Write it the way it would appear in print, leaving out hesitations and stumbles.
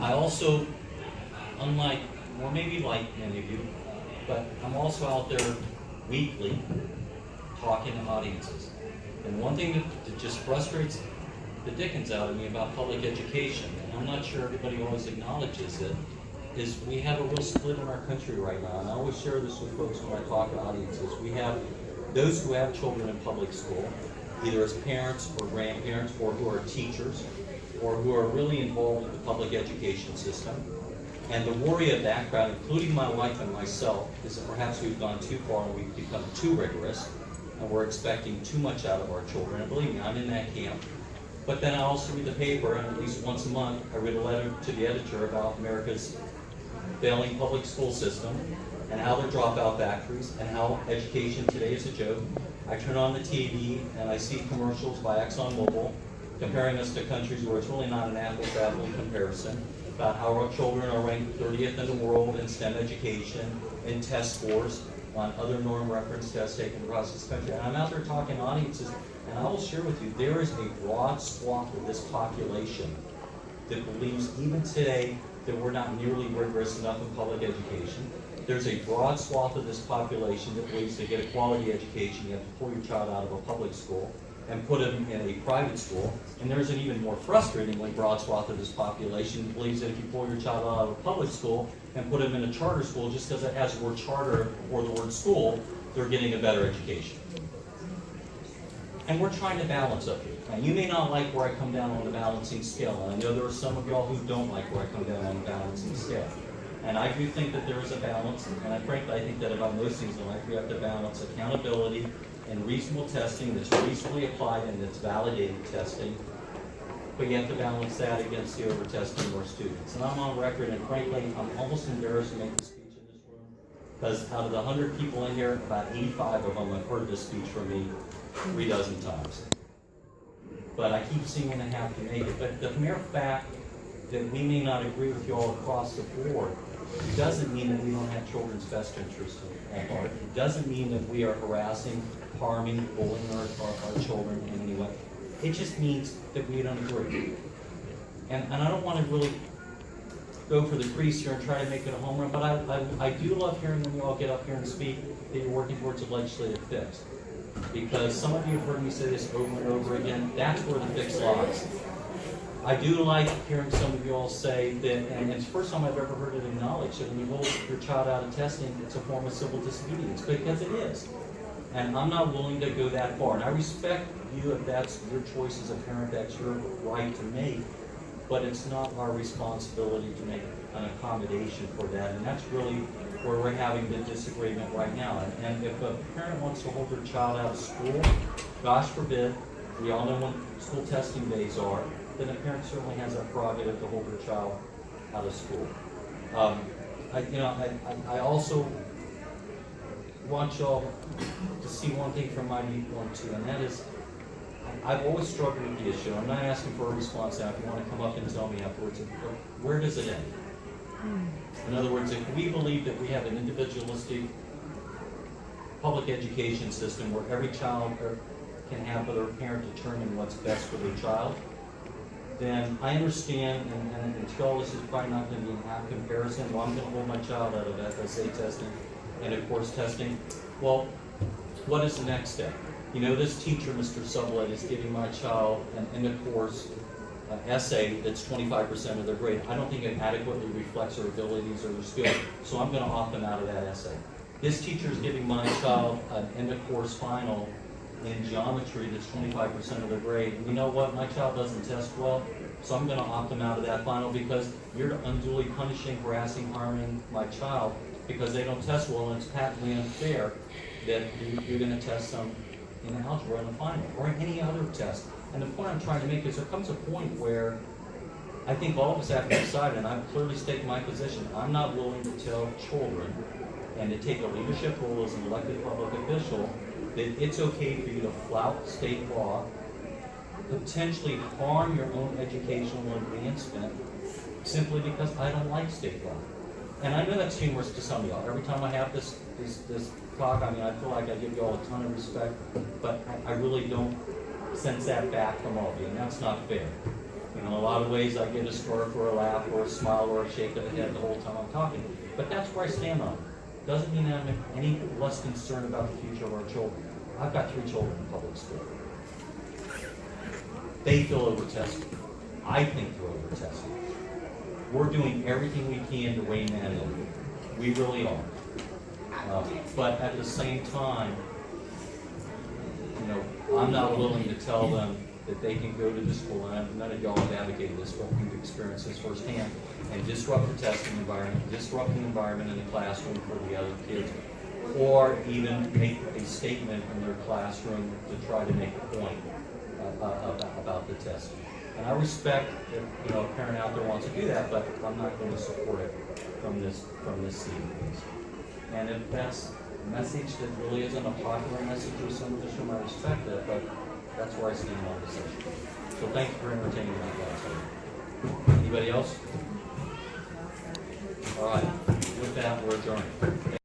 I also, unlike, or maybe like many of you, but I'm also out there weekly talking to audiences. And one thing that just frustrates the dickens out of me about public education, and I'm not sure everybody always acknowledges it, is we have a real split in our country right now. And I always share this with folks when I talk to audiences. We have those who have children in public school, either as parents or grandparents, or who are teachers, or who are really involved with the public education system. And the worry of that crowd, including my wife and myself, is that perhaps we've gone too far and we've become too rigorous, and we're expecting too much out of our children. And believe me, I'm in that camp. But then I also read the paper, and at least once a month, I read a letter to the editor about America's failing public school system, and how they're dropout factories, and how education today is a joke. I turn on the TV, and I see commercials by ExxonMobil comparing us to countries where it's really not an apples-to-apples comparison, about how our children are ranked 30th in the world in STEM education, in test scores, on other norm reference tests taken across this country. And I'm out there talking to audiences, and I will share with you, there is a broad swath of this population that believes even today that we're not nearly rigorous enough in public education. There's a broad swath of this population that believes to get a quality education, you have to pull your child out of a public school and put them in a private school. And there's an even more frustratingly broad swath of this population that believes that if you pull your child out of a public school and put them in a charter school, just because it has the word charter or the word school, they're getting a better education. And we're trying to balance up here. Now, you may not like where I come down on the balancing scale, and I know there are some of y'all who don't like where I come down on the balancing scale. And I do think that there is a balance, and frankly, I think that about most things in life, we have to balance accountability and reasonable testing that's reasonably applied and that's validated testing. But you have to balance that against the over-testing of our students. And I'm on record, and frankly, I'm almost embarrassed to make this speech in this room, because out of the 100 people in here, about 85 of them have heard this speech from me 3 dozen times. But I keep seeming to have to make it. But the mere fact that we may not agree with you all across the board doesn't mean that we don't have children's best interests at heart. It doesn't mean that we are harassing, harming, bullying our children in any way. It just means that we don't agree. And I don't want to really go for the crease here and try to make it a home run, but I do love hearing when you all get up here and speak that you're working towards a legislative fix. Because some of you have heard me say this over and over again, that's where the fix lies. I do like hearing some of you all say that, and it's the first time I've ever heard it acknowledged, that when you hold your child out of testing, it's a form of civil disobedience, because it is. And I'm not willing to go that far. And I respect you if that's your choice as a parent, that's your right to make, but it's not our responsibility to make an accommodation for that. And that's really where we're having the disagreement right now. And if a parent wants to hold their child out of school, gosh forbid, we all know when school testing days are, then a parent certainly has that prerogative to hold their child out of school. I also want y'all to see one thing from my viewpoint too, and that is, I've always struggled with the issue. I'm not asking for a response now. If you want to come up and tell me afterwards, where does it end? In other words, if we believe that we have an individualistic public education system where every child can have their parent determine what's best for their child, then I understand, and until this is probably not going to be an apt comparison, well, I'm going to hold my child out of FSA testing and of course testing. Well, what is the next step? You know, this teacher, Mr. Sublette, is giving my child an end-of-course essay that's 25% of their grade. I don't think it adequately reflects their abilities or their skills, so I'm going to opt them out of that essay. This teacher is giving my child an end-of-course final in geometry that's 25% of their grade. And you know what? My child doesn't test well, so I'm going to opt them out of that final because you're unduly punishing, harassing, harming my child because they don't test well, and it's patently unfair that you're going to test them in algebra in the final or in any other test. And the point I'm trying to make is there comes a point where I think all of us have to decide, and I've clearly stated my position. I'm not willing to tell children and to take a leadership role as an elected public official that it's okay for you to flout state law, potentially harm your own educational advancement simply because I don't like state law. And I know that's humorous to some of y'all. Every time I have this talk, I mean, I feel like I give y'all a ton of respect, but I really don't sense that back from all of you, and that's not fair. In a lot of ways, I get a smirk or a laugh or a smile or a shake of the head the whole time I'm talking. But that's where I stand on it. Doesn't mean I'm any less concerned about the future of our children. I've got 3 children in public school. They feel over-tested. I think they're over-tested. We're doing everything we can to weigh that in. We really are. But at the same time, you know, I'm not willing to tell them that they can go to the school, and none of y'all have advocated this, but we've experienced this firsthand, and disrupt the testing environment, disrupt the environment in the classroom for the other kids, or even make a statement in their classroom to try to make a point about the testing. And I respect if, you know, a parent out there wants to do that, but I'm not going to support it from this seat. And if that's a message that really isn't a popular message with some of the room, I respect it, but that's where I stand on this issue. So thank you for entertaining my class. Anybody else? All right. With that, we're adjourned.